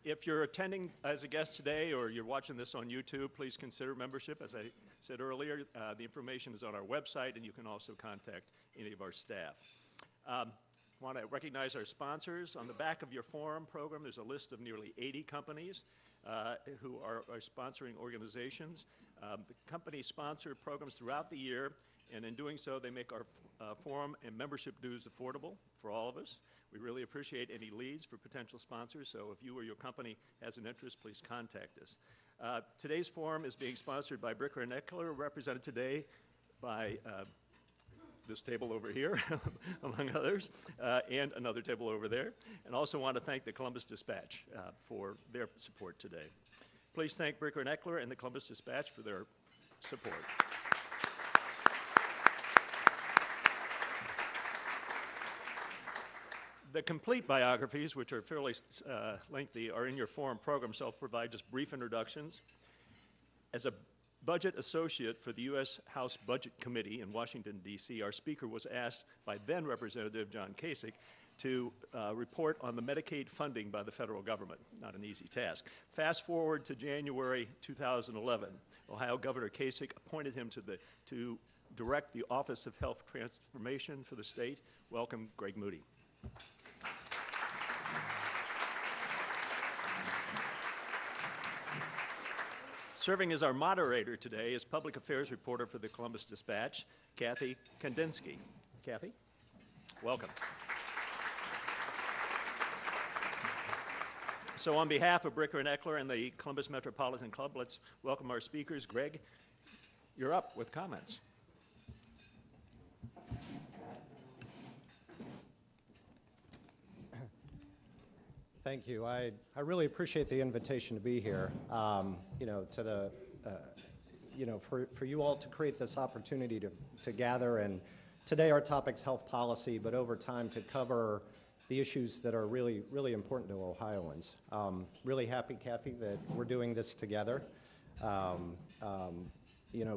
If you're attending as a guest today or you're watching this on YouTube, please consider membership. As I said earlier, the information is on our website, and you can also contact any of our staff. I want to recognize our sponsors. On the back of your forum program, there's a list of nearly 80 companies who are sponsoring organizations. The companies sponsor programs throughout the year, and in doing so, they make our forum and membership dues affordable for all of us. We really appreciate any leads for potential sponsors, so if you or your company has an interest, please contact us. Today's forum is being sponsored by Bricker & Eckler, represented today by this table over here, among others, and another table over there. And also want to thank the Columbus Dispatch for their support today. Please thank Bricker & Eckler and the Columbus Dispatch for their support. The complete biographies, which are fairly lengthy, are in your forum program, so I'll provide just brief introductions. As a budget associate for the U.S. House Budget Committee in Washington, D.C., our speaker was asked by then Representative John Kasich to report on the Medicaid funding by the federal government. Not an easy task. Fast forward to January 2011. Ohio Governor Kasich appointed him to direct the Office of Health Transformation for the state. Welcome, Greg Moody. Serving as our moderator today is public affairs reporter for the Columbus Dispatch, Kathy Kandinsky. Kathy, welcome. So on behalf of Bricker & Eckler and the Columbus Metropolitan Club, let's welcome our speakers. Greg, you're up with comments. Thank you. I really appreciate the invitation to be here. For you all to create this opportunity to gather, and today our topic's health policy, but over time to cover the issues that are really, really important to Ohioans. Really happy, Kathy, that we're doing this together.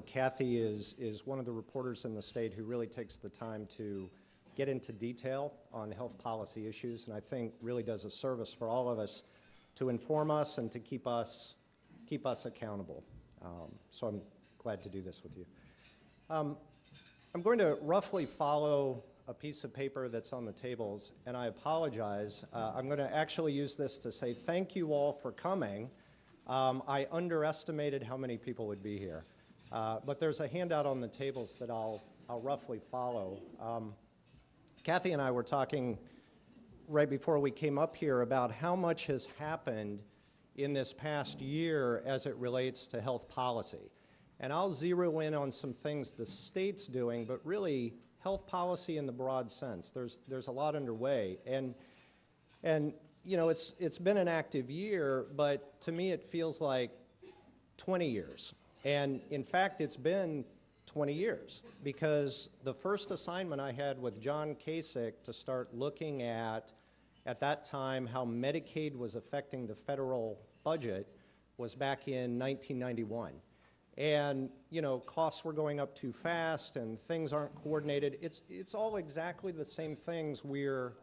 Kathy is one of the reporters in the state who really takes the time to get into detail on health policy issues, and I think really does a service for all of us to inform us and to keep us accountable. So I'm glad to do this with you. I'm going to roughly follow a piece of paper that's on the tables, and I apologize. I'm going to actually use this to say thank you all for coming. I underestimated how many people would be here, but there's a handout on the tables that I'll roughly follow. Kathy and I were talking right before we came up here about how much has happened in this past year as it relates to health policy. And I'll zero in on some things the state's doing, but really health policy in the broad sense. There's a lot underway. And it's been an active year, but to me it feels like 20 years. And in fact, it's been 20 years, because the first assignment I had with John Kasich to start looking at that time, how Medicaid was affecting the federal budget was back in 1991. And, costs were going up too fast and things aren't coordinated. It's all exactly the same things we're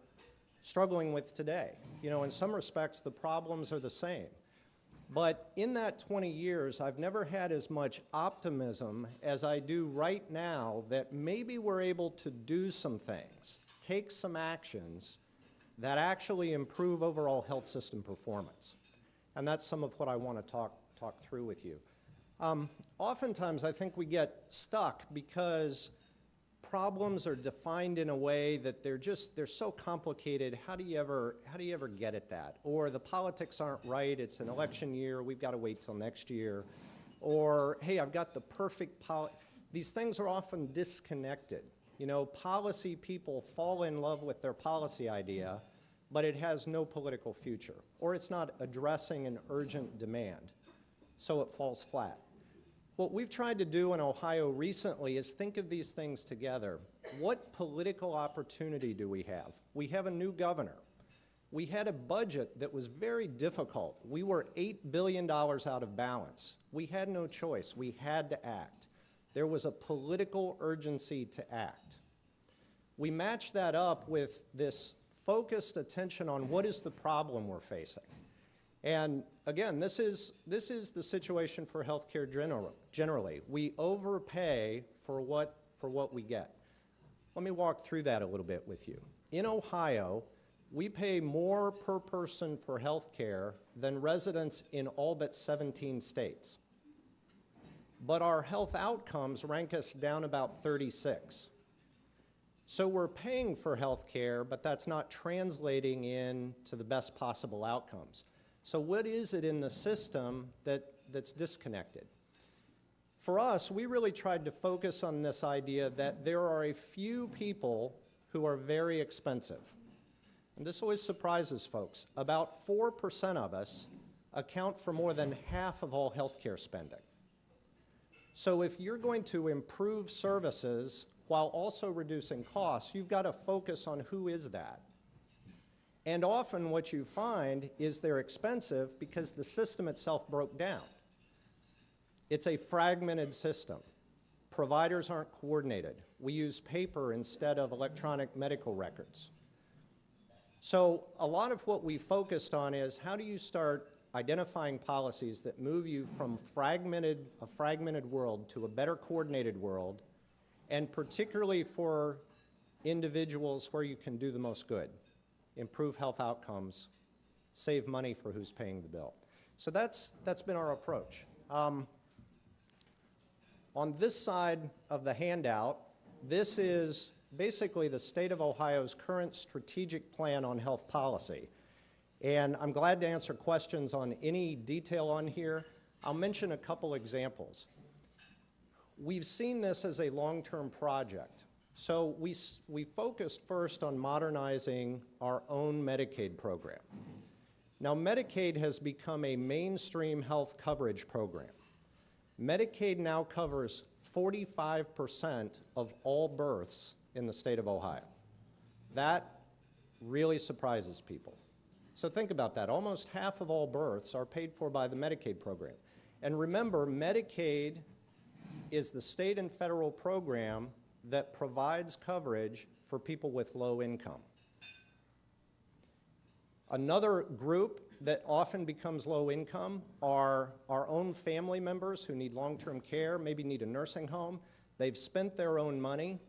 struggling with today. In some respects, the problems are the same. But in that 20 years, I've never had as much optimism as I do right now that maybe we're able to do some things, take some actions that actually improve overall health system performance. And that's some of what I want to talk through with you. Oftentimes, I think we get stuck because problems are defined in a way that they're so complicated. How do you ever get at that? Or the politics aren't right, it's an election year, we've got to wait till next year. Or, hey, I've got the perfect policy. These things are often disconnected. Policy people fall in love with their policy idea, but it has no political future. Or it's not addressing an urgent demand, so it falls flat. What we've tried to do in Ohio recently is think of these things together. What political opportunity do we have? We have a new governor. We had a budget that was very difficult. We were $8 billion out of balance. We had no choice. We had to act. There was a political urgency to act. We matched that up with this focused attention on what is the problem we're facing. And again, this is the situation for healthcare generally. We overpay for what we get. Let me walk through that a little bit with you. In Ohio, we pay more per person for healthcare than residents in all but 17 states. But our health outcomes rank us down about 36. So we're paying for healthcare, but that's not translating into the best possible outcomes. So what is it in the system that's disconnected? For us, we really tried to focus on this idea that there are a few people who are very expensive. And this always surprises folks. About 4% of us account for more than half of all healthcare spending. So if you're going to improve services while also reducing costs, you've got to focus on who is that. And often what you find is they're expensive because the system itself broke down. It's a fragmented system. Providers aren't coordinated. We use paper instead of electronic medical records. So a lot of what we focused on is how do you start identifying policies that move you from a fragmented world to a better coordinated world, and particularly for individuals where you can do the most good, improve health outcomes, save money for who's paying the bill. So that's been our approach. On this side of the handout, this is basically the state of Ohio's current strategic plan on health policy. And I'm glad to answer questions on any detail on here. I'll mention a couple examples. We've seen this as a long-term project. So we focused first on modernizing our own Medicaid program. Now, Medicaid has become a mainstream health coverage program. Medicaid now covers 45% of all births in the state of Ohio. That really surprises people. So think about that. Almost half of all births are paid for by the Medicaid program. And remember, Medicaid is the state and federal program that provides coverage for people with low income. Another group that often becomes low income are our own family members who need long-term care, maybe need a nursing home. They've spent their own money,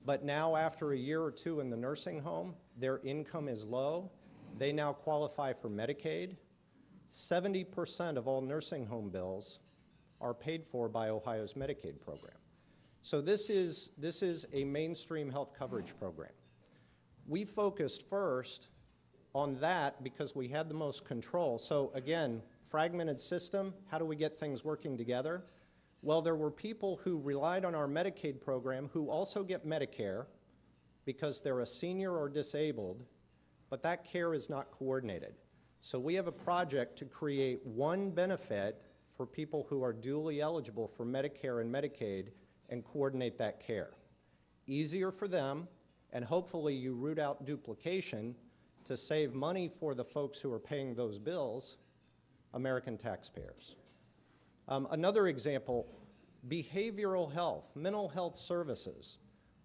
but now after a year or two in the nursing home, their income is low. They now qualify for Medicaid. 70% of all nursing home bills are paid for by Ohio's Medicaid program. So this is a mainstream health coverage program. We focused first on that because we had the most control. So again, fragmented system, how do we get things working together? Well, there were people who relied on our Medicaid program who also get Medicare because they're a senior or disabled, but that care is not coordinated. So we have a project to create one benefit for people who are duly eligible for Medicare and Medicaid and coordinate that care. Easier for them, and hopefully you root out duplication to save money for the folks who are paying those bills, American taxpayers. Another example, behavioral health, mental health services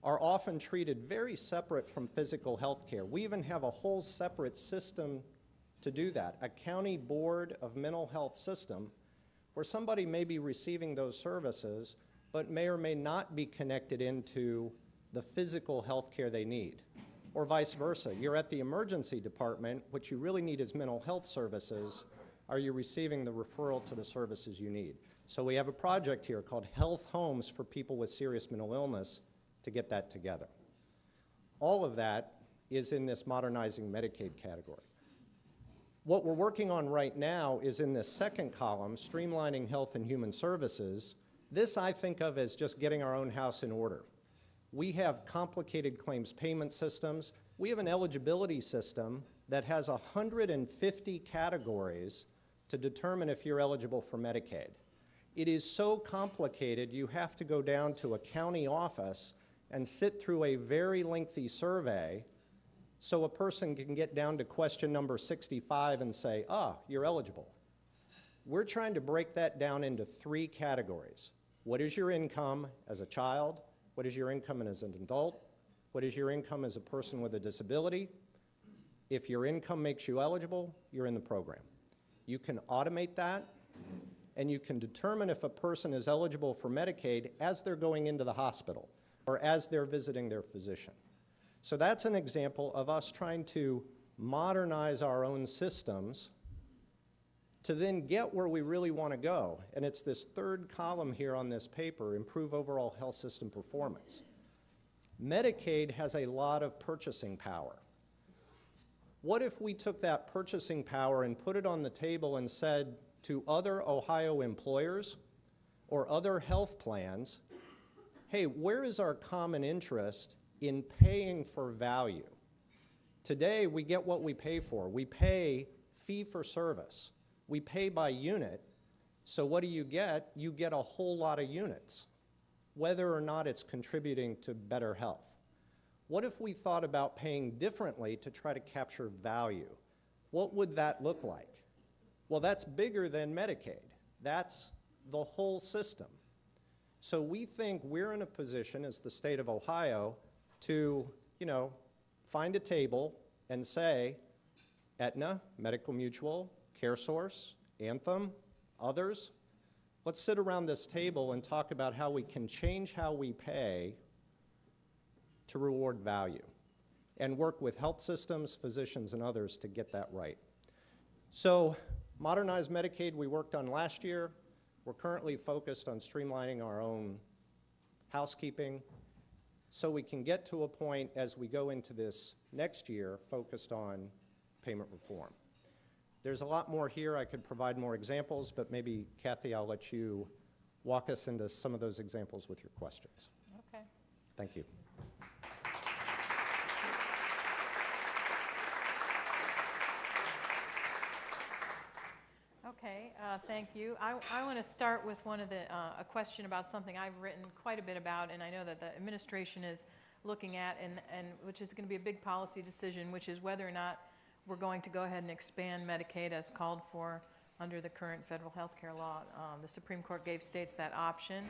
are often treated very separate from physical health care. We even have a whole separate system to do that, a county board of mental health system where somebody may be receiving those services but may or may not be connected into the physical health care they need. Or vice versa. You're at the emergency department, what you really need is mental health services. Are you receiving the referral to the services you need? So we have a project here called Health Homes for people with serious mental illness to get that together. All of that is in this Modernizing Medicaid category. What we're working on right now is in this second column, Streamlining Health and Human Services. This I think of as just getting our own house in order. We have complicated claims payment systems. We have an eligibility system that has 150 categories to determine if you're eligible for Medicaid. It is so complicated, you have to go down to a county office and sit through a very lengthy survey so a person can get down to question number 65 and say, you're eligible. We're trying to break that down into 3 categories. What is your income as a child? What is your income as an adult? What is your income as a person with a disability? If your income makes you eligible, you're in the program. You can automate that, and you can determine if a person is eligible for Medicaid as they're going into the hospital or as they're visiting their physician. So that's an example of us trying to modernize our own systems to then get where we really want to go. And it's this third column here on this paper, improve overall health system performance. Medicaid has a lot of purchasing power. What if we took that purchasing power and put it on the table and said to other Ohio employers or other health plans, hey, where is our common interest in paying for value? Today, we get what we pay for. We pay fee for service. We pay by unit. So what do you get? You get a whole lot of units, whether or not it's contributing to better health. What if we thought about paying differently to try to capture value? What would that look like? Well, that's bigger than Medicaid. That's the whole system. So we think we're in a position as the state of Ohio to, find a table and say, Aetna, Medical Mutual, CareSource, Anthem, others, let's sit around this table and talk about how we can change how we pay to reward value and work with health systems, physicians, and others to get that right. So Modernized Medicaid we worked on last year. We're currently focused on streamlining our own housekeeping so we can get to a point as we go into this next year focused on payment reform. There's a lot more here. I could provide more examples, but maybe, Kathy, I'll let you walk us into some of those examples with your questions. Okay. Thank you. Okay, thank you. I want to start with a question about something I've written quite a bit about, and I know that the administration is looking at, and which is going to be a big policy decision, which is whether or not we're going to go ahead and expand Medicaid as called for under the current federal health care law. The Supreme Court gave states that option.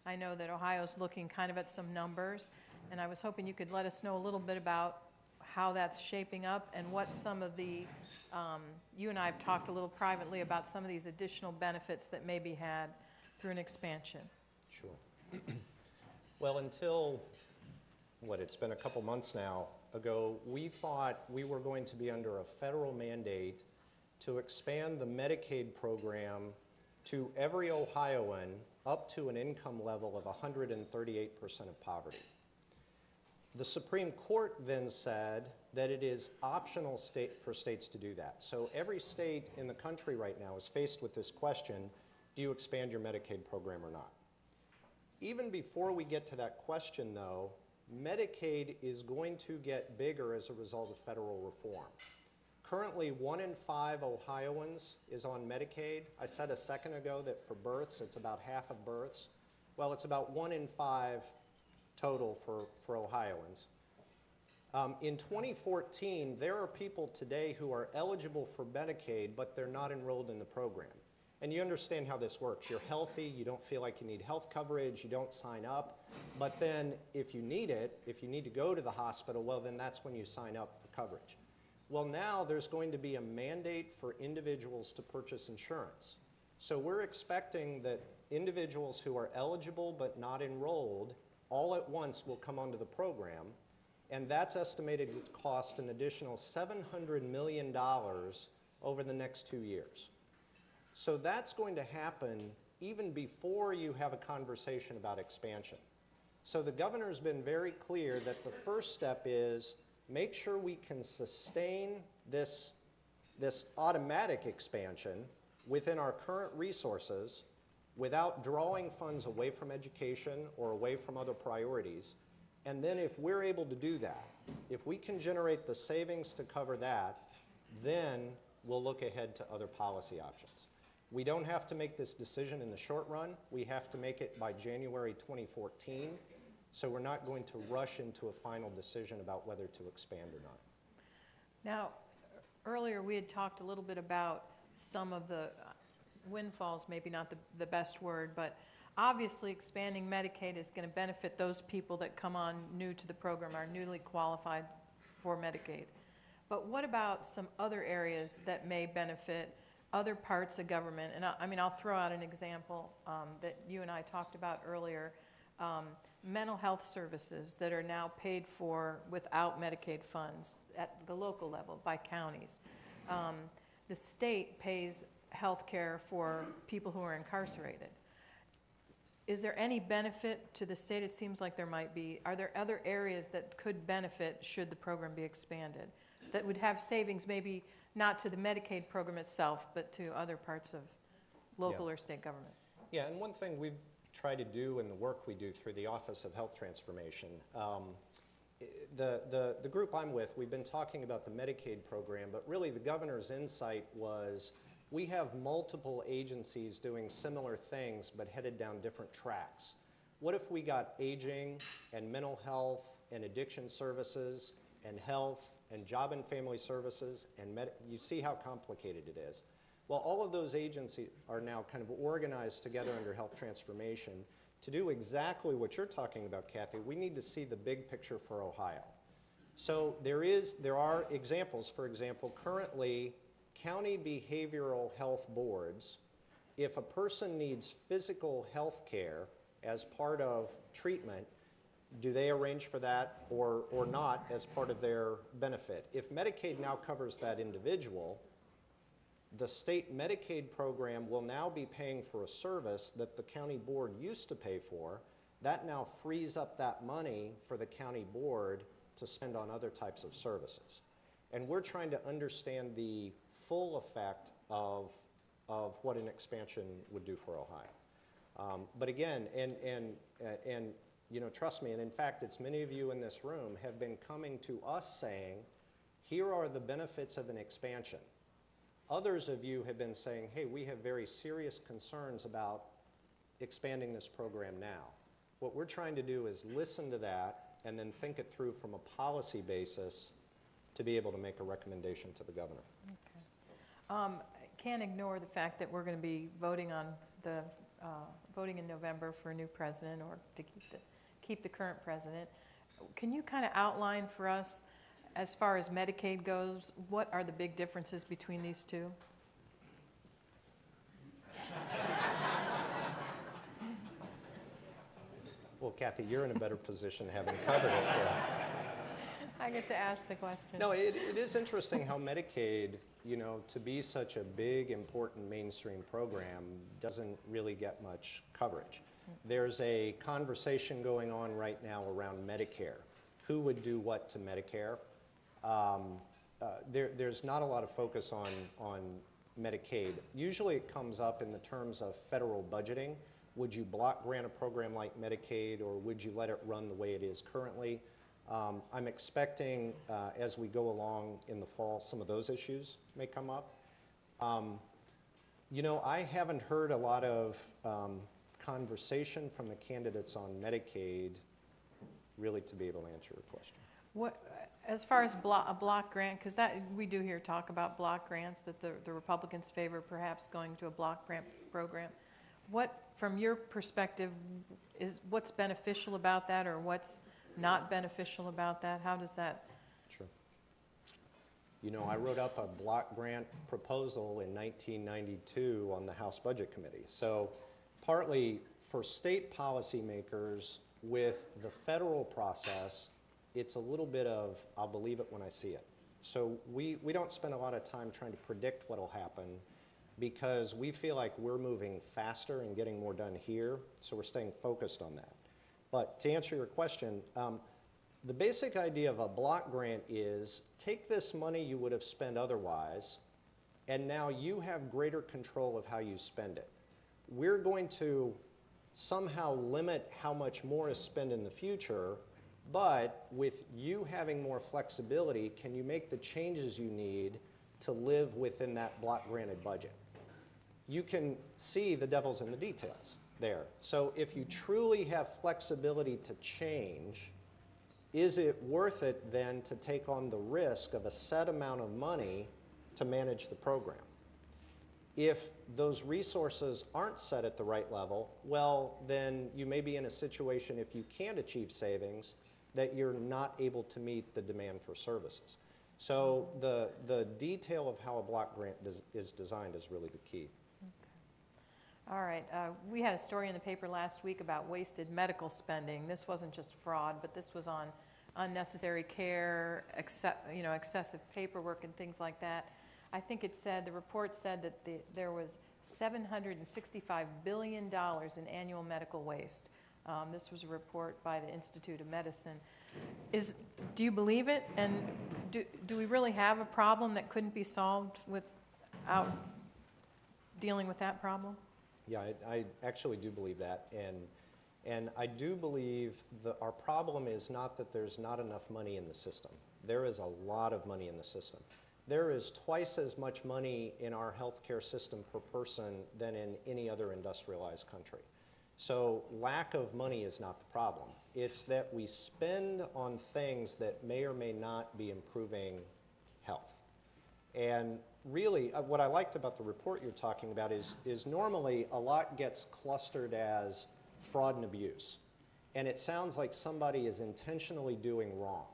I know that Ohio's looking kind of at some numbers, and I was hoping you could let us know a little bit about how that's shaping up and what some of the, you and I have talked a little privately about some of these additional benefits that may be had through an expansion. Sure. Well, until, it's been a couple months now ago, we thought we were going to be under a federal mandate to expand the Medicaid program to every Ohioan up to an income level of 138% of poverty. The Supreme Court then said that it is optional for states to do that. So every state in the country right now is faced with this question, do you expand your Medicaid program or not? Even before we get to that question, though, Medicaid is going to get bigger as a result of federal reform. Currently, 1 in 5 Ohioans is on Medicaid. I said a second ago that for births, it's about half of births. Well, it's about 1 in 5 total for Ohioans. In 2014, there are people today who are eligible for Medicaid, but they're not enrolled in the program. And you understand how this works. You're healthy, you don't feel like you need health coverage, you don't sign up, but then if you need it, if you need to go to the hospital, well, then that's when you sign up for coverage. Well, now there's going to be a mandate for individuals to purchase insurance. So we're expecting that individuals who are eligible but not enrolled all at once will come onto the program, and that's estimated to cost an additional $700 million over the next 2 years. So that's going to happen even before you have a conversation about expansion. So the governor's been very clear that the first step is make sure we can sustain this automatic expansion within our current resources without drawing funds away from education or away from other priorities. And then if we're able to do that, if we can generate the savings to cover that, then we'll look ahead to other policy options. We don't have to make this decision in the short run. We have to make it by January 2014. So we're not going to rush into a final decision about whether to expand or not. Now, earlier we had talked a little bit about some of the windfalls, maybe not the best word, but obviously expanding Medicaid is going to benefit those people that come on new to the program, are newly qualified for Medicaid. But what about some other areas that may benefit other parts of government, and I mean, I'll throw out an example that you and I talked about earlier, mental health services that are now paid for without Medicaid funds at the local level by counties. The state pays health care for people who are incarcerated. Is there any benefit to the state? It seems like there might be. Are there other areas that could benefit should the program be expanded that would have savings, maybe not to the Medicaid program itself, but to other parts of local or state governments? Yeah, and one thing we've tried to do in the work we do through the Office of Health Transformation, the group I'm with, we've been talking about the Medicaid program, but really the governor's insight was we have multiple agencies doing similar things but headed down different tracks. What if we got aging and mental health and addiction services and health and job and family services and you see how complicated it is. Well, all of those agencies are now kind of organized together under health transformation to do exactly what you're talking about, Kathy. We need to see the big picture for Ohio. So there are examples. For example, currently, county behavioral health boards, if a person needs physical health care as part of treatment, do they arrange for that or not as part of their benefit? If Medicaid now covers that individual, the state Medicaid program will now be paying for a service that the county board used to pay for. That now frees up that money for the county board to spend on other types of services. And we're trying to understand the full effect of what an expansion would do for Ohio. But again, and you know, trust me, and in fact, it's many of you in this room have been coming to us saying, here are the benefits of an expansion. Others of you have been saying, hey, we have very serious concerns about expanding this program now. What we're trying to do is listen to that and then think it through from a policy basis to be able to make a recommendation to the governor. Okay. Can't ignore the fact that we're going to be voting on the voting in November for a new president or to keep the current president. Can you kind of outline for us, as far as Medicaid goes, what are the big differences between these two? Well, Kathy, you're in a better position having covered it. I get to ask the question. No, it is interesting how Medicaid, you know, to be such a big, important mainstream program doesn't really get much coverage. There's a conversation going on right now around Medicare. Who would do what to Medicare? There's not a lot of focus on Medicaid. Usually it comes up in the terms of federal budgeting. Would you block grant a program like Medicaid, or would you let it run the way it is currently? I'm expecting as we go along in the fall, some of those issues may come up. You know, I haven't heard a lot of conversation from the candidates on Medicaid really to be able to answer your question. What, as far as a block grant, because that we do hear talk about block grants, that the Republicans favor perhaps going to a block grant program. What, from your perspective, is what's beneficial about that, or what's not beneficial about that? How does that? Sure. You know, I wrote up a block grant proposal in 1992 on the House Budget Committee. So partly for state policymakers with the federal process, it's a little bit of, I'll believe it when I see it. So we don't spend a lot of time trying to predict what will happen because we feel like we're moving faster and getting more done here, so we're staying focused on that. But to answer your question, the basic idea of a block grant is take this money you would have spent otherwise, and now you have greater control of how you spend it. We're going to somehow limit how much more is spent in the future, but with you having more flexibility, can you make the changes you need to live within that block granted budget? You can see the devil's in the details there. So if you truly have flexibility to change, is it worth it then to take on the risk of a set amount of money to manage the program? If those resources aren't set at the right level, well, then you may be in a situation, if you can't achieve savings, that you're not able to meet the demand for services. So the detail of how a block grant is designed is really the key. All right, we had a story in the paper last week about wasted medical spending. This wasn't just fraud, but this was on unnecessary care, excessive paperwork and things like that. I think it said, the report said that there was $765 billion in annual medical waste. This was a report by the Institute of Medicine. Do you believe it? And do we really have a problem that couldn't be solved without dealing with that problem? Yeah, I actually do believe that, and I do believe our problem is not that there's not enough money in the system. There is a lot of money in the system. There is twice as much money in our healthcare system per person than in any other industrialized country. So lack of money is not the problem. It's that we spend on things that may or may not be improving health. And really, what I liked about the report you're talking about is normally a lot gets clustered as fraud and abuse. And it sounds like somebody is intentionally doing wrong.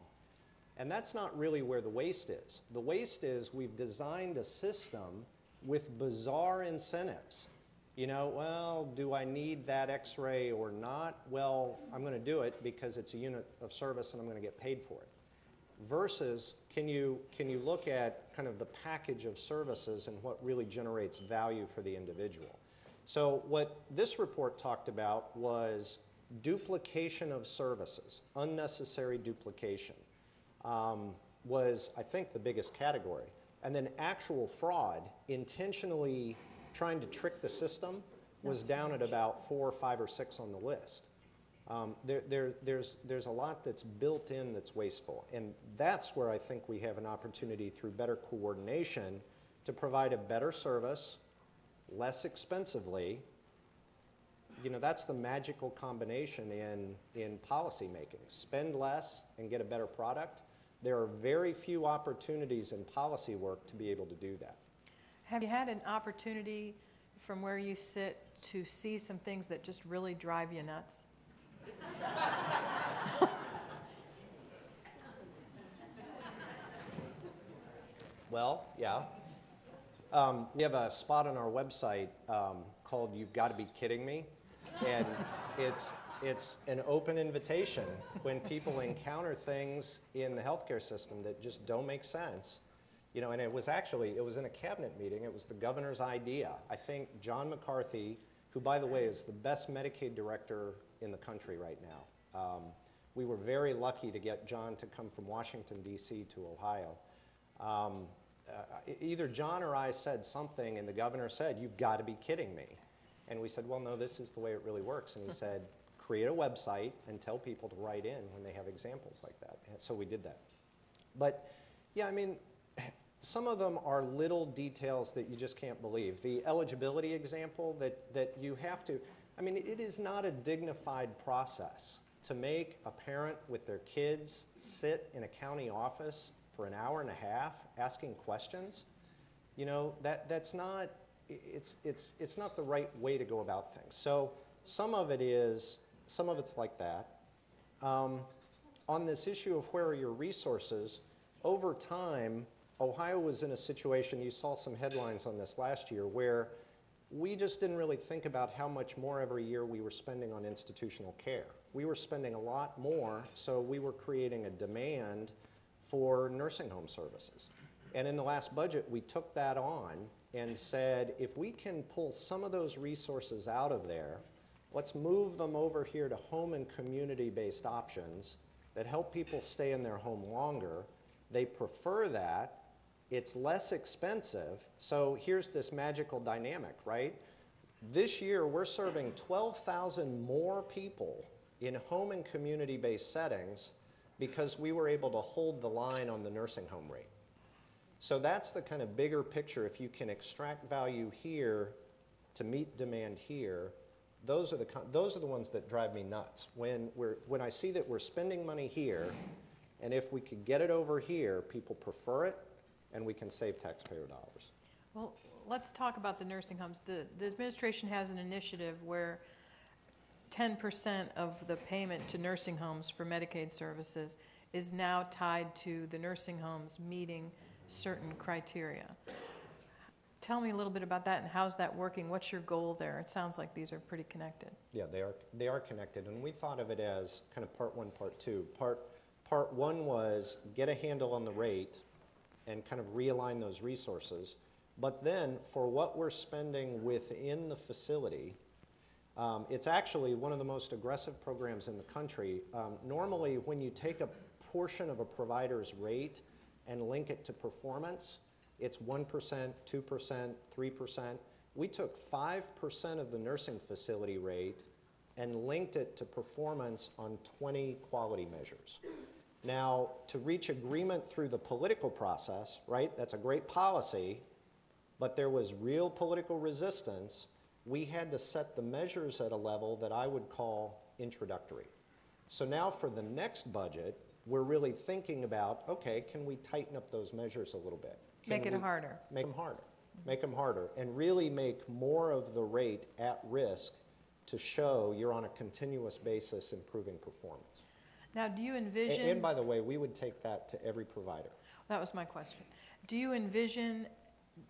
And that's not really where the waste is. The waste is we've designed a system with bizarre incentives. You know, well, do I need that x-ray or not? Well, I'm going to do it because it's a unit of service and I'm going to get paid for it. Versus, can you look at kind of the package of services and what really generates value for the individual? So what this report talked about was duplication of services, unnecessary duplication, was, I think, the biggest category. And then actual fraud, intentionally trying to trick the system, was down at about 4, 5, or 6 on the list. There's a lot that's built in that's wasteful, and that's where I think we have an opportunity through better coordination to provide a better service, less expensively. You know, that's the magical combination in policy making. Spend less and get a better product. There are very few opportunities in policy work to be able to do that. Have you had an opportunity from where you sit to see some things that just really drive you nuts? Well, yeah. We have a spot on our website called "You've Got to Be Kidding Me," and it's an open invitation when people encounter things in the healthcare system that just don't make sense. You know, and it was in a cabinet meeting. It was the governor's idea. I think John McCarthy, who, by the way, is the best Medicaid director in the country right now. We were very lucky to get John to come from Washington, D.C. to Ohio. Either John or I said something, and the governor said, "You've got to be kidding me." And we said, "Well, no, this is the way it really works." And he said, "Create a website and tell people to write in when they have examples like that." And so we did that. But, yeah, I mean, some of them are little details that you just can't believe. The eligibility example that you have to, I mean, it is not a dignified process to make a parent with their kids sit in a county office for an hour and a half asking questions. You know, that's not, it's not the right way to go about things. So some of it's like that. On this issue of where are your resources, over time, Ohio was in a situation, you saw some headlines on this last year, where we just didn't really think about how much more every year we were spending on institutional care. We were spending a lot more, so we were creating a demand for nursing home services. And in the last budget, we took that on and said, if we can pull some of those resources out of there, let's move them over here to home and community-based options that help people stay in their home longer. They prefer that. It's less expensive. So here's this magical dynamic, right? This year, we're serving 12,000 more people in home and community-based settings because we were able to hold the line on the nursing home rate. So that's the kind of bigger picture. If you can extract value here to meet demand here, those are the ones that drive me nuts. When I see that we're spending money here, and if we could get it over here, people prefer it, and we can save taxpayer dollars. Well, let's talk about the nursing homes. The administration has an initiative where 10% of the payment to nursing homes for Medicaid services is now tied to the nursing homes meeting certain criteria. Tell me a little bit about that, and how's that working? What's your goal there? It sounds like these are pretty connected. Yeah, they are connected, and we thought of it as kind of part one, part two. Part one was get a handle on the rate and kind of realign those resources. But then for what we're spending within the facility, it's actually one of the most aggressive programs in the country. Normally, when you take a portion of a provider's rate and link it to performance, it's 1%, 2%, 3%. We took 5% of the nursing facility rate and linked it to performance on 20 quality measures. Now, to reach agreement through the political process, right, that's a great policy, but there was real political resistance. We had to set the measures at a level that I would call introductory. So now for the next budget, we're really thinking about, okay, can we tighten up those measures a little bit? Make it harder. Make them harder. Make them harder, and really make more of the rate at risk to show you're on a continuous basis improving performance. Now, do you envision... And by the way, we would take that to every provider. That was my question. Do you envision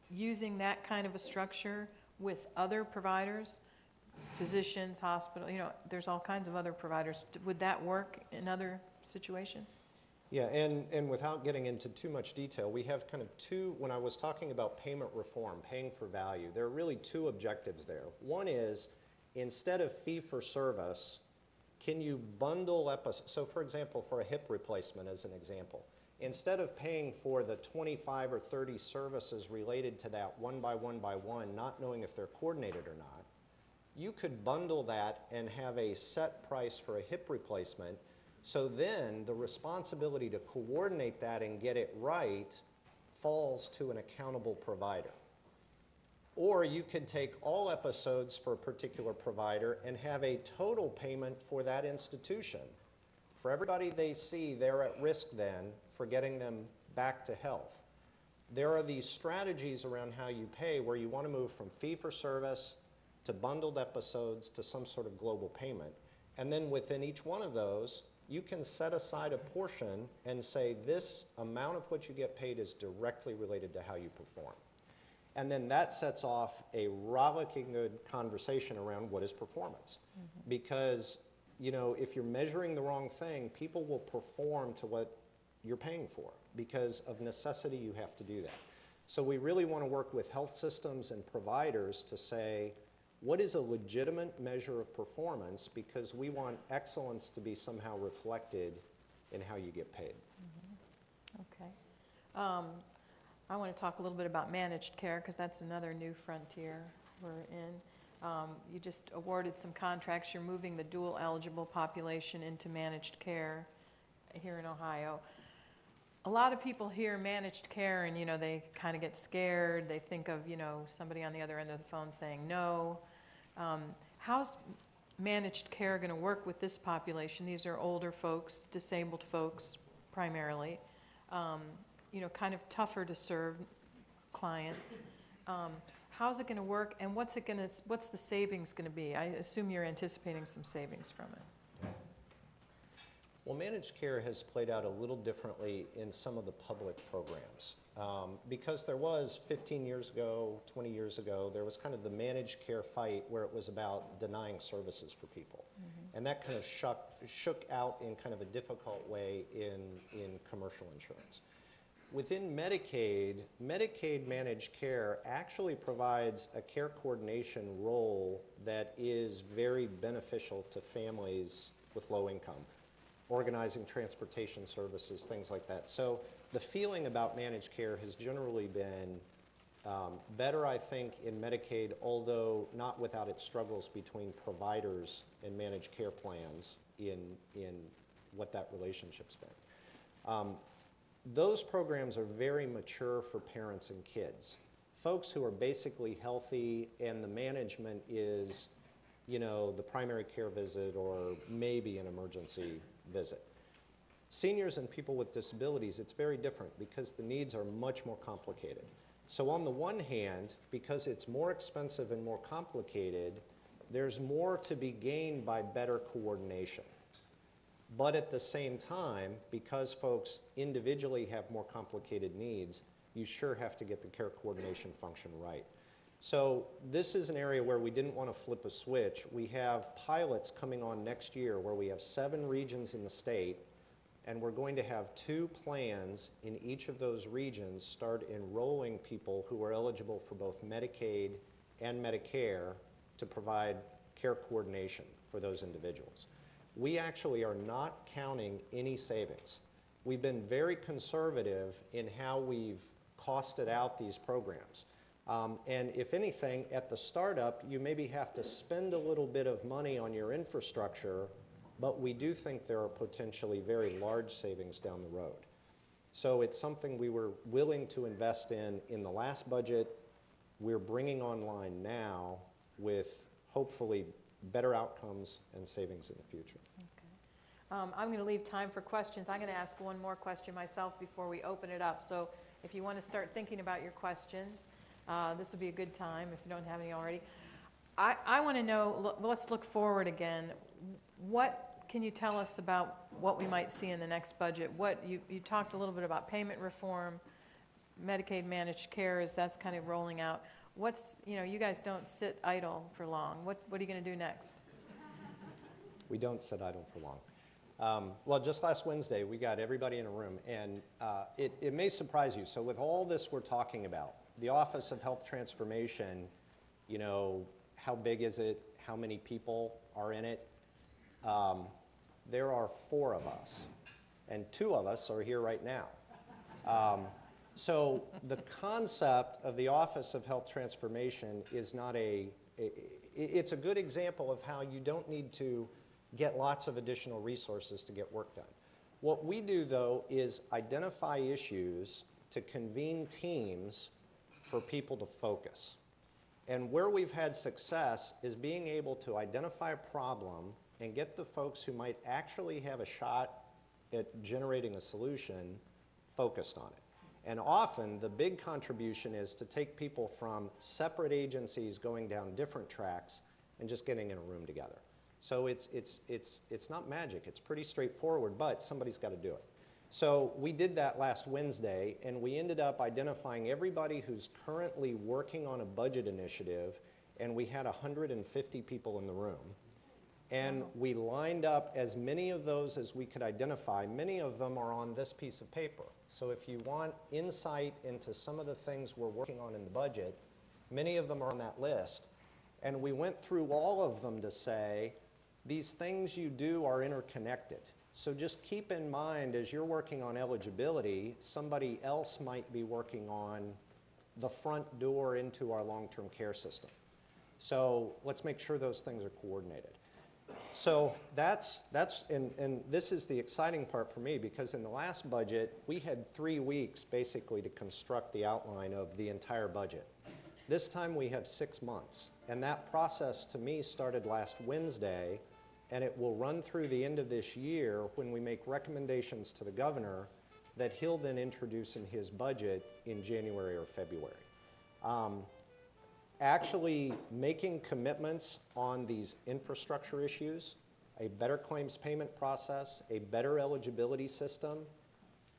using that kind of a structure with other providers, physicians, hospital, you know, there's all kinds of other providers. Would that work in other situations? Yeah, and without getting into too much detail, we have kind of two, when I was talking about payment reform, paying for value, there are really two objectives there. One is, instead of fee for service, can you bundle episodes? So for example, for a hip replacement as an example, instead of paying for the 25 or 30 services related to that one by one, not knowing if they're coordinated or not, you could bundle that and have a set price for a hip replacement. So then the responsibility to coordinate that and get it right falls to an accountable provider. Or you could take all episodes for a particular provider and have a total payment for that institution. For everybody they see, they're at risk then for getting them back to health. There are these strategies around how you pay where you want to move from fee for service to bundled episodes to some sort of global payment. And then within each one of those, you can set aside a portion and say this amount of what you get paid is directly related to how you perform. And then that sets off a rollicking good conversation around what is performance. Mm-hmm. Because, you know, if you're measuring the wrong thing, people will perform to what you're paying for. Because of necessity, you have to do that. So we really want to work with health systems and providers to say, what is a legitimate measure of performance? Because we want excellence to be somehow reflected in how you get paid. Mm-hmm. Okay. I want to talk a little bit about managed care because that's another new frontier we're in. You just awarded some contracts. You're moving the dual eligible population into managed care here in Ohio. A lot of people hear managed care and, you know, they kind of get scared. They think of, you know, somebody on the other end of the phone saying no. How's managed care going to work with this population? These are older folks, disabled folks primarily. You know, kind of tougher to serve clients. How's it going to work, and what's the savings going to be? I assume you're anticipating some savings from it. Well, managed care has played out a little differently in some of the public programs. Because there was 15 years ago, 20 years ago, there was kind of the managed care fight where it was about denying services for people. Mm-hmm. And that kind of shook out in kind of a difficult way in commercial insurance. Within Medicaid managed care actually provides a care coordination role that is very beneficial to families with low income, organizing transportation services, things like that. So the feeling about managed care has generally been better, I think, in Medicaid, although not without its struggles between providers and managed care plans in what that relationship's been. Those programs are very mature for parents and kids. Folks who are basically healthy and the management is, you know, the primary care visit or maybe an emergency visit. Seniors and people with disabilities, it's very different because the needs are much more complicated. So on the one hand, because it's more expensive and more complicated, there's more to be gained by better coordination. But at the same time, because folks individually have more complicated needs, you sure have to get the care coordination function right. So this is an area where we didn't want to flip a switch. We have pilots coming on next year where we have 7 regions in the state, and we're going to have 2 plans in each of those regions start enrolling people who are eligible for both Medicaid and Medicare to provide care coordination for those individuals. We actually are not counting any savings. We've been very conservative in how we've costed out these programs. And if anything, at the startup, you maybe have to spend a little bit of money on your infrastructure, but we do think there are potentially very large savings down the road. So it's something we were willing to invest in the last budget. We're bringing online now with hopefully better outcomes and savings in the future. Okay. I'm going to leave time for questions. I'm going to ask one more question myself before we open it up. So if you want to start thinking about your questions, this would be a good time if you don't have any already. I want to know, let's look forward again. What can you tell us about what we might see in the next budget? You talked a little bit about payment reform, Medicaid managed care, as that's kind of rolling out. You guys don't sit idle for long. What are you going to do next? We don't sit idle for long. Well, just last Wednesday, we got everybody in a room, and it may surprise you. So with all this we're talking about, the Office of Health Transformation, how big is it? How many people are in it? There are 4 of us, and 2 of us are here right now. So the concept of the Office of Health Transformation is not it's a good example of how you don't need to get lots of additional resources to get work done. What we do, though, is identify issues to convene teams for people to focus. And where we've had success is being able to identify a problem and get the folks who might actually have a shot at generating a solution focused on it. And often the big contribution is to take people from separate agencies going down different tracks and just getting in a room together. So it's not magic. It's pretty straightforward, but somebody's got to do it. So we did that last Wednesday, and we ended up identifying everybody who's currently working on a budget initiative, and we had 150 people in the room. And we lined up as many of those as we could identify. Many of them are on this piece of paper. So if you want insight into some of the things we're working on in the budget, many of them are on that list. And we went through all of them to say, these things you do are interconnected. So just keep in mind, as you're working on eligibility, somebody else might be working on the front door into our long-term care system. So let's make sure those things are coordinated. So and this is the exciting part for me, because in the last budget, we had 3 weeks basically to construct the outline of the entire budget. This time we have 6 months, and that process to me started last Wednesday, and it will run through the end of this year when we make recommendations to the governor that he'll then introduce in his budget in January or February. Actually making commitments on these infrastructure issues, a better claims payment process, a better eligibility system,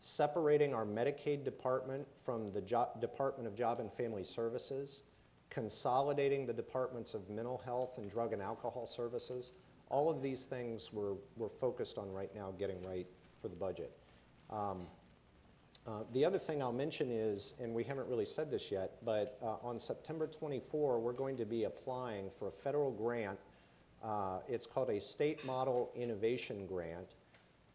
separating our Medicaid department from the Department of Job and Family Services, consolidating the departments of mental health and drug and alcohol services. All of these things we're focused on right now, getting right for the budget. The other thing I'll mention is, and we haven't really said this yet, but on September 24, we're going to be applying for a federal grant. It's called a State Model Innovation Grant,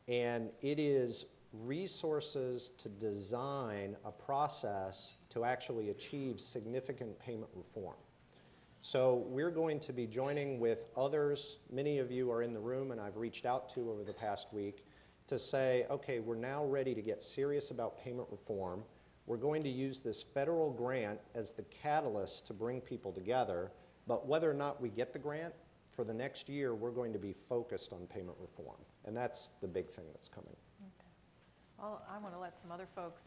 and it is resources to design a process to actually achieve significant payment reform. So we're going to be joining with others. Many of you are in the room, and I've reached out to over the past week to say, okay, we're now ready to get serious about payment reform. We're going to use this federal grant as the catalyst to bring people together, but whether or not we get the grant, for the next year, we're going to be focused on payment reform, and that's the big thing that's coming. Okay. Well, I want to let some other folks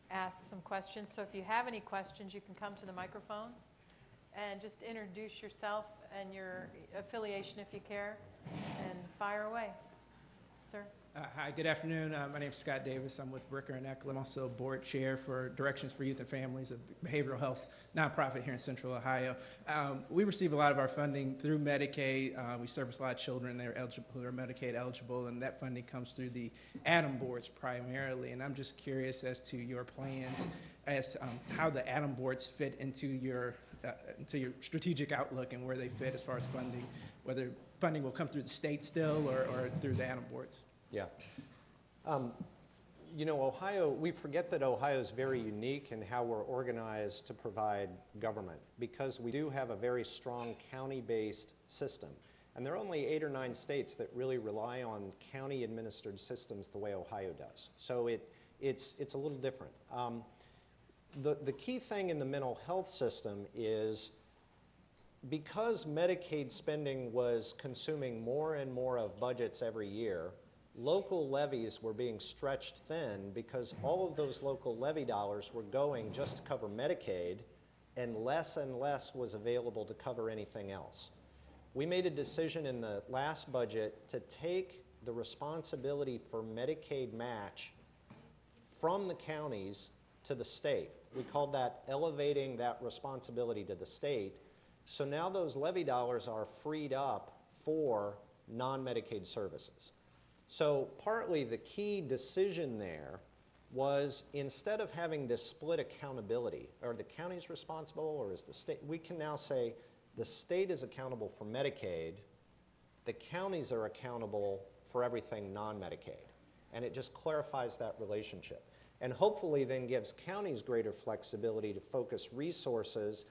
ask some questions, so if you have any questions, you can come to the microphones and just introduce yourself and your affiliation if you care, and fire away. Sir? Hi, good afternoon. My name is Scott Davis. I'm with Bricker and Eckle. I'm also board chair for Directions for Youth and Families, a behavioral health nonprofit here in Central Ohio. We receive a lot of our funding through Medicaid. We service a lot of children that are eligible, who are Medicaid eligible, and that funding comes through the ADAM boards primarily. And I'm just curious as to your plans as how the ADAM boards fit into your strategic outlook and where they fit as far as funding, whether funding will come through the state still or through the ADAM boards. Yeah. You know, Ohio, we forget that Ohio is very unique in how we're organized to provide government, because we do have a very strong county-based system. And there are only 8 or 9 states that really rely on county-administered systems the way Ohio does. So it's a little different. The key thing in the mental health system is, because Medicaid spending was consuming more and more of budgets every year, local levies were being stretched thin because all of those local levy dollars were going just to cover Medicaid, and less was available to cover anything else. We made a decision in the last budget to take the responsibility for Medicaid match from the counties to the state. We called that elevating that responsibility to the state. So now those levy dollars are freed up for non-Medicaid services. So partly the key decision there was, instead of having this split accountability, are the counties responsible or is the state, we can now say the state is accountable for Medicaid, the counties are accountable for everything non-Medicaid. And it just clarifies that relationship. And hopefully then gives counties greater flexibility to focus resources,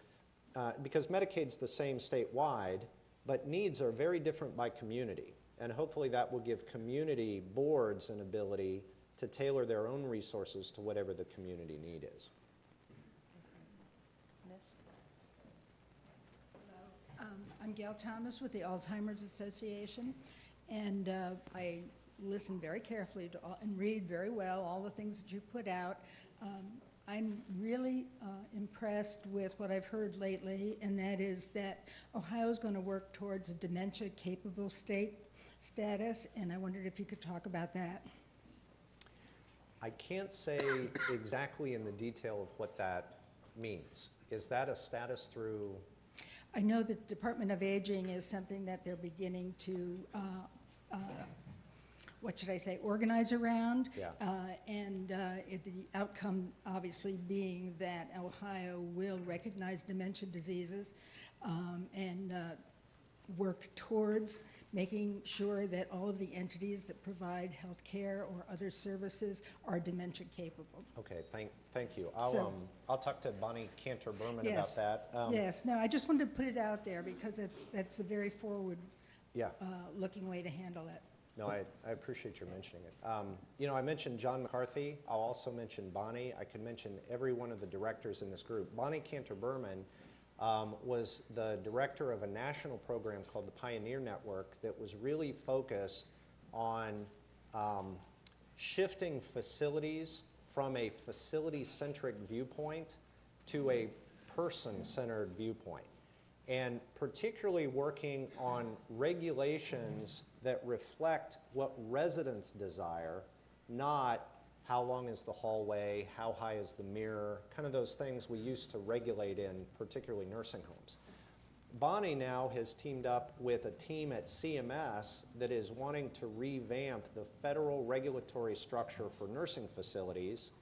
because Medicaid's the same statewide, but needs are very different by community. And hopefully that will give community boards an ability to tailor their own resources to whatever the community need is. Hello. I'm Gail Thomas with the Alzheimer's Association, and I listen very carefully to all, and read very well all the things that you put out. I'm really impressed with what I've heard lately, and that is that Ohio is going to work towards a dementia capable state status, and I wondered if you could talk about that. I can't say exactly in the detail of what that means. Is that a status through? I know the Department of Aging is something that they're beginning to, what should I say, organize around. Yeah. The outcome obviously being that Ohio will recognize dementia diseases and work towards making sure that all of the entities that provide health care or other services are dementia capable. Okay, thank you. I'll talk to Bonnie Cantor-Berman Yes. about that. Yes, no, I just wanted to put it out there because that's a very forward Yeah. looking way to handle it. No, I appreciate your mentioning it. You know, I mentioned John McCarthy. I'll also mention Bonnie. I could mention every one of the directors in this group. Bonnie Cantor-Berman was the director of a national program called the Pioneer Network that was really focused on shifting facilities from a facility-centric viewpoint to a person-centered viewpoint, and particularly working on regulations that reflect what residents desire, not how long is the hallway, how high is the mirror, kind of those things we used to regulate in particularly nursing homes. Bonnie now has teamed up with a team at CMS that is wanting to revamp the federal regulatory structure for nursing facilities,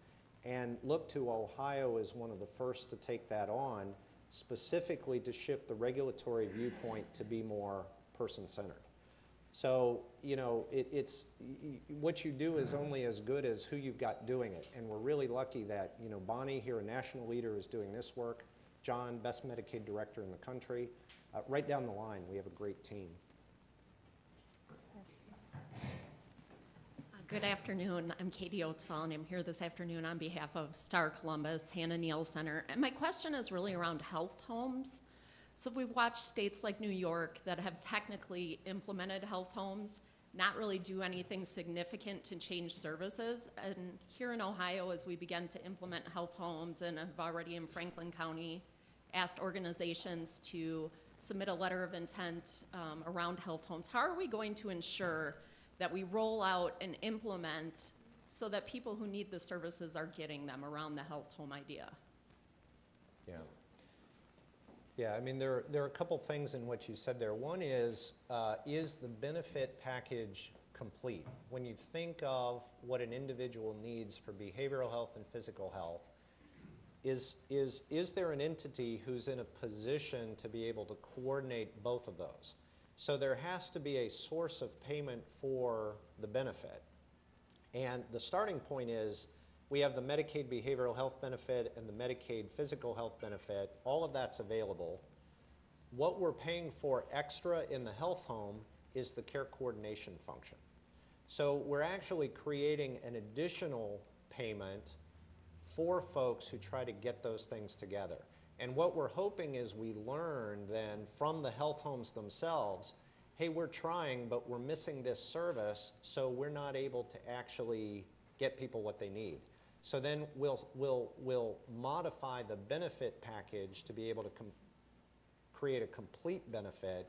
and look to Ohio as one of the first to take that on, specifically to shift the regulatory viewpoint to be more person-centered. So, you know, what you do is only as good as who you've got doing it. And we're really lucky that, you know, Bonnie here, a national leader, is doing this work. John, best Medicaid director in the country. Right down the line, we have a great team. Good afternoon. I'm Katie Oatsfall, and I'm here this afternoon on behalf of Star Columbus, Hannah Neal Center. And my question is really around health homes. So we've watched states like New York that have technically implemented health homes, not really do anything significant to change services. And here in Ohio, as we begin to implement health homes, and have already in Franklin County asked organizations to submit a letter of intent around health homes, how are we going to ensure that we roll out and implement so that people who need the services are getting them around the health home idea? Yeah. Yeah, I mean, there are a couple things in what you said there. One is the benefit package complete? When you think of what an individual needs for behavioral health and physical health, is there an entity who's in a position to be able to coordinate both of those? So there has to be a source of payment for the benefit. And the starting point is we have the Medicaid behavioral health benefit and the Medicaid physical health benefit. All of that's available. What we're paying for extra in the health home is the care coordination function. So we're actually creating an additional payment for folks who try to get those things together. And what we're hoping is we learn then from the health homes themselves, hey, we're trying, but we're missing this service, so we're not able to actually get people what they need. So then we'll modify the benefit package to be able to create a complete benefit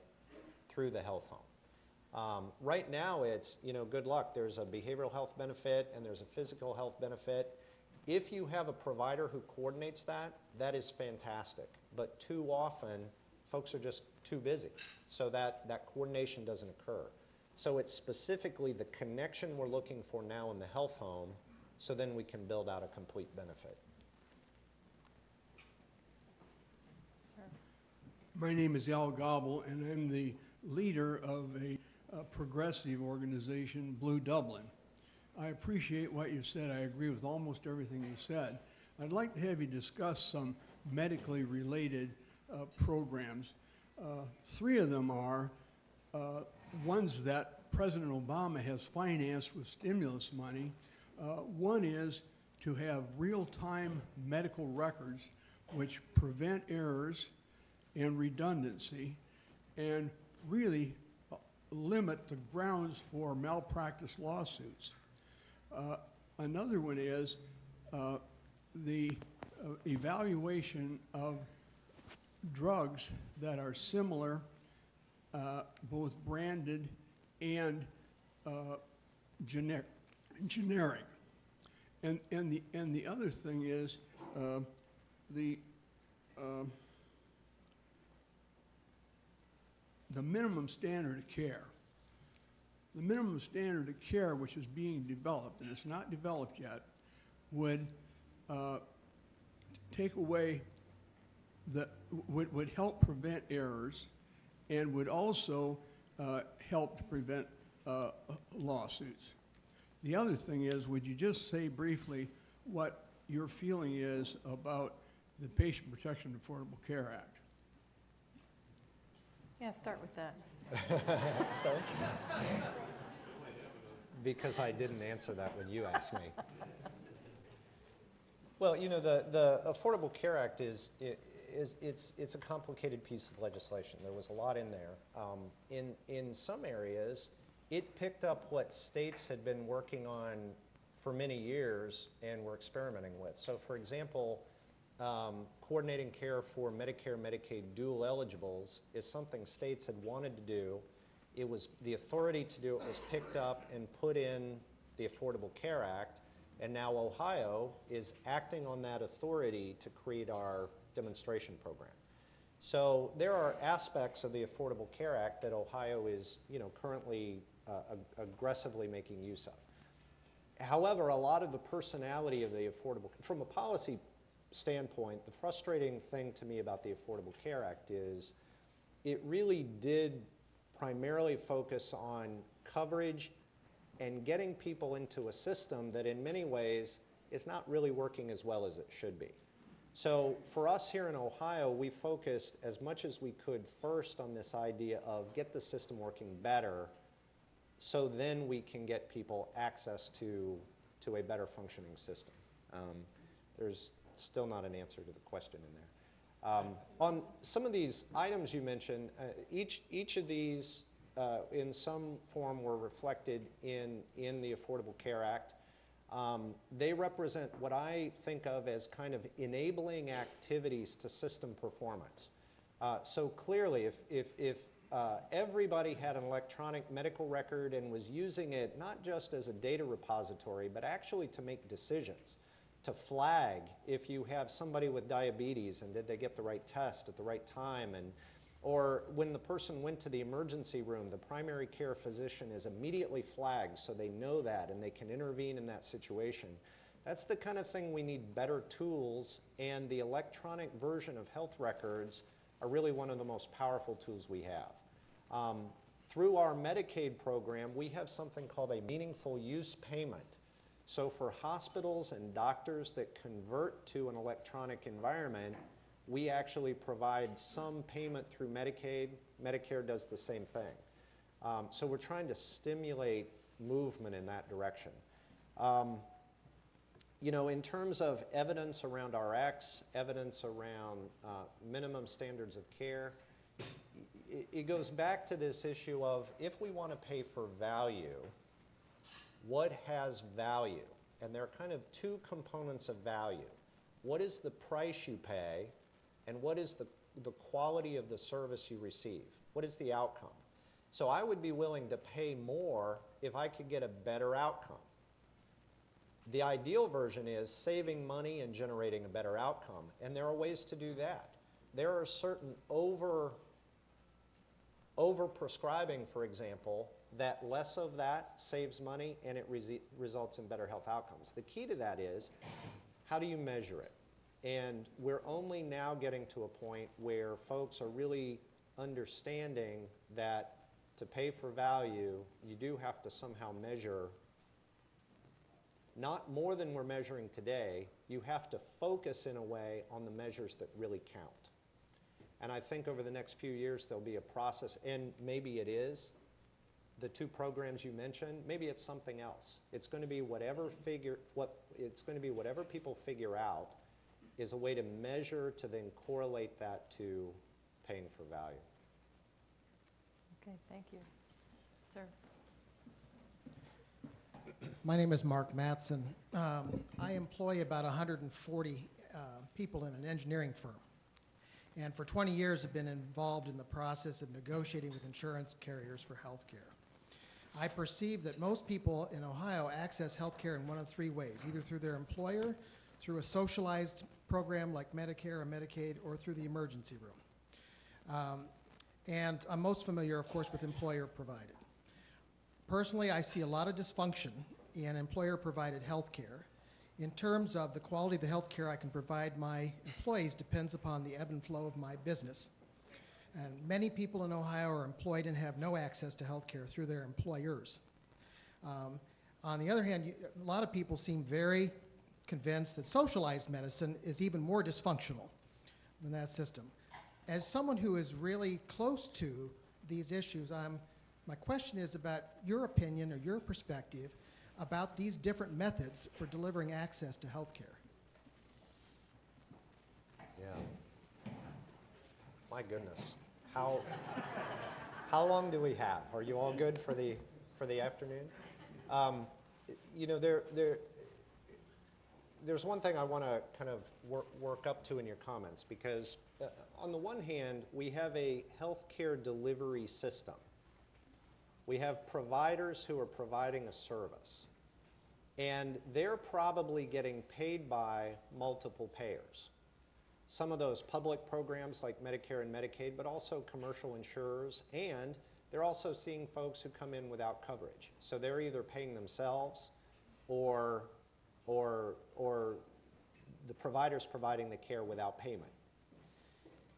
through the health home. Right now it's, good luck. There's a behavioral health benefit and there's a physical health benefit. If you have a provider who coordinates that, that is fantastic. But too often, folks are just too busy, so that coordination doesn't occur. So it's specifically the connection we're looking for now in the health home, so then we can build out a complete benefit. My name is Al Gobble, and I'm the leader of a progressive organization, Blue Dublin. I appreciate what you said. I agree with almost everything you said. I'd like to have you discuss some medically related programs. Three of them are ones that President Obama has financed with stimulus money. One is to have real-time medical records which prevent errors and redundancy and really limit the grounds for malpractice lawsuits. Another one is the evaluation of drugs that are similar, both branded and generic. And the other thing is the minimum standard of care. The minimum standard of care, which is being developed, and it's not developed yet, would take away would help prevent errors and would also help to prevent lawsuits. The other thing is, would you just say briefly what your feeling is about the Patient Protection and Affordable Care Act? Yeah, start with that. Start? Because I didn't answer that when you asked me. Well, the Affordable Care Act it's a complicated piece of legislation. There was a lot in there. In some areas, it picked up what states had been working on for many years and were experimenting with. So, for example, coordinating care for Medicare, Medicaid dual eligibles is something states had wanted to do. It was the authority to do it was picked up and put in the Affordable Care Act, and now Ohio is acting on that authority to create our demonstration program. So there are aspects of the Affordable Care Act that Ohio is, currently aggressively making use of. However, a lot of the personality of the Affordable, from a policy standpoint, the frustrating thing to me about the Affordable Care Act is it really did primarily focus on coverage and getting people into a system that in many ways is not really working as well as it should be. So for us here in Ohio, we focused as much as we could first on this idea of get the system working better so then we can get people access to a better functioning system. There's still not an answer to the question in there. On some of these items you mentioned, each of these in some form were reflected in the Affordable Care Act. They represent what I think of as kind of enabling activities to system performance. So clearly, if everybody had an electronic medical record and was using it not just as a data repository, but actually to make decisions, to flag if you have somebody with diabetes and did they get the right test at the right time, and or when the person went to the emergency room, the primary care physician is immediately flagged so they know that and they can intervene in that situation. That's the kind of thing we need better tools, and the electronic version of health records are really one of the most powerful tools we have. Through our Medicaid program, we have something called a meaningful use payment. So for hospitals and doctors that convert to an electronic environment, we actually provide some payment through Medicaid. Medicare does the same thing. So we're trying to stimulate movement in that direction. You know, in terms of evidence around RX, evidence around minimum standards of care, it goes back to this issue of if we want to pay for value, what has value? And there are kind of two components of value. What is the price you pay, and what is the quality of the service you receive? What is the outcome? So I would be willing to pay more if I could get a better outcome. The ideal version is saving money and generating a better outcome, and there are ways to do that. There are certain over-prescribing, for example, that less of that saves money and it results in better health outcomes. The key to that is, how do you measure it? And we're only now getting to a point where folks are really understanding that to pay for value, you do have to somehow measure not more than we're measuring today. You have to focus in a way on the measures that really count. And I think over the next few years there'll be a process, and maybe it is the two programs you mentioned, maybe it's something else. It's going to be whatever people figure out is a way to measure to then correlate that to paying for value. Okay, thank you. Sir. My name is Mark Matson. I employ about 140 people in an engineering firm. And for 20 years have been involved in the process of negotiating with insurance carriers for health care. I perceive that most people in Ohio access health care in one of three ways, either through their employer, through a socialized program like Medicare or Medicaid, or through the emergency room. And I'm most familiar, of course, with employer-provided. Personally, I see a lot of dysfunction in employer-provided health care. In terms of the quality of the health care I can provide my employees depends upon the ebb and flow of my business. And many people in Ohio are employed and have no access to health care through their employers. On the other hand, a lot of people seem very convinced that socialized medicine is even more dysfunctional than that system. As someone who is really close to these issues, my question is about your opinion or your perspective about these different methods for delivering access to health care. Yeah. My goodness. How long do we have? Are you all good for the afternoon? You know, there's one thing I want to kind of work up to in your comments, because on the one hand, we have a healthcare delivery system. We have providers who are providing a service, and they're probably getting paid by multiple payers. Some of those public programs like Medicare and Medicaid, but also commercial insurers, and they're also seeing folks who come in without coverage. So they're either paying themselves or the provider's providing the care without payment.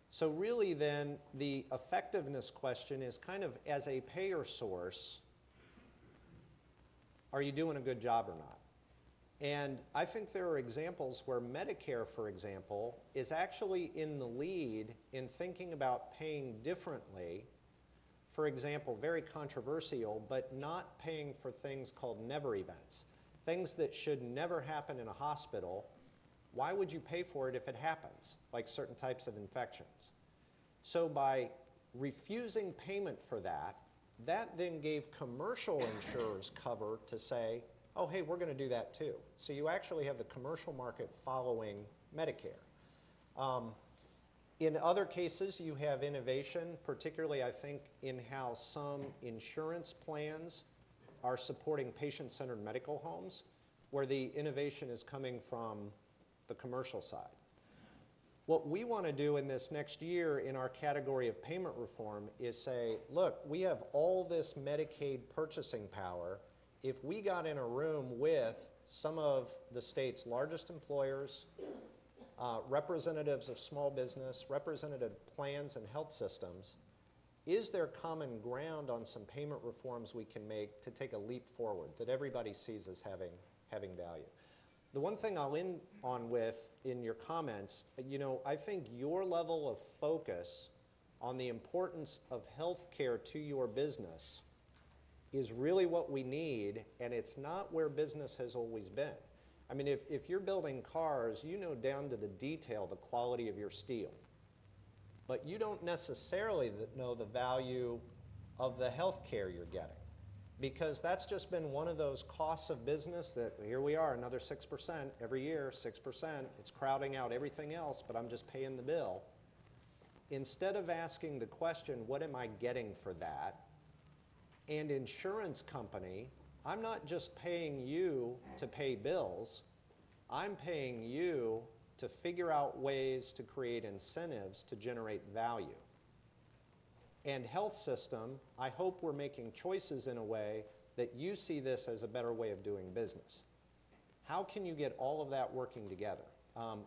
So really then, the effectiveness question is kind of, as a payer source, are you doing a good job or not? And I think there are examples where Medicare, for example, is actually in the lead in thinking about paying differently. For example, very controversial, but not paying for things called never events. Things that should never happen in a hospital. Why would you pay for it if it happens, like certain types of infections? So by refusing payment for that, that then gave commercial insurers cover to say, oh, hey, we're going to do that too. So you actually have the commercial market following Medicare. In other cases, you have innovation, particularly I think in how some insurance plans are supporting patient-centered medical homes, where the innovation is coming from the commercial side. What we want to do in this next year in our category of payment reform is say, look, we have all this Medicaid purchasing power. If we got in a room with some of the state's largest employers, representatives of small business, representative plans and health systems, is there common ground on some payment reforms we can make to take a leap forward that everybody sees as having value? The one thing I'll end on with in your comments, you know, I think your level of focus on the importance of health care to your business is really what we need, and it's not where business has always been. I mean, if you're building cars, you know down to the detail the quality of your steel. But you don't necessarily know the value of the health care you're getting, because that's just been one of those costs of business that here we are, another 6% every year, 6%. It's crowding out everything else, but I'm just paying the bill. Instead of asking the question, what am I getting for that? And insurance company, I'm not just paying you to pay bills, I'm paying you to figure out ways to create incentives to generate value. And health system, I hope we're making choices in a way that you see this as a better way of doing business. How can you get all of that working together?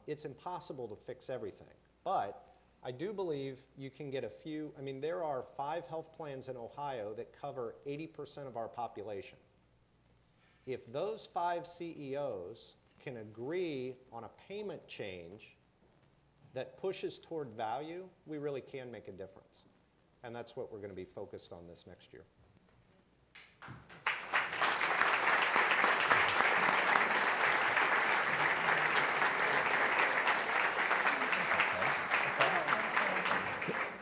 It's impossible to fix everything, but I do believe you can get a few. I mean, there are 5 health plans in Ohio that cover 80% of our population. If those 5 CEOs can agree on a payment change that pushes toward value, we really can make a difference. And that's what we're going to be focused on this next year.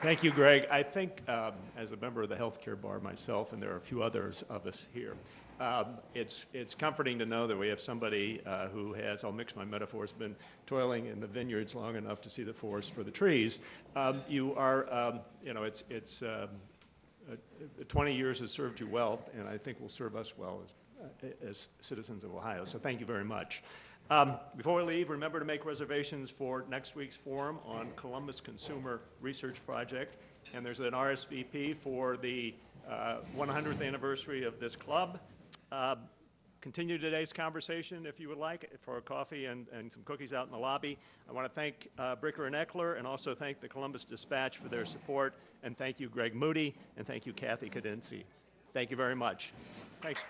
Thank you, Greg. I think as a member of the healthcare bar myself, and there are a few others of us here, it's comforting to know that we have somebody who has, I'll mix my metaphors, been toiling in the vineyards long enough to see the forest for the trees. You are, you know, 20 years has served you well, and I think will serve us well as citizens of Ohio. So thank you very much. Before we leave, remember to make reservations for next week's forum on Columbus Consumer Research Project. And there's an RSVP for the 100th anniversary of this club. Continue today's conversation, if you would like, for a coffee and some cookies out in the lobby. I want to thank Bricker and Eckler, and also thank the Columbus Dispatch for their support. And thank you, Greg Moody, and thank you, Kathy Kadinski. Thank you very much. Thanks.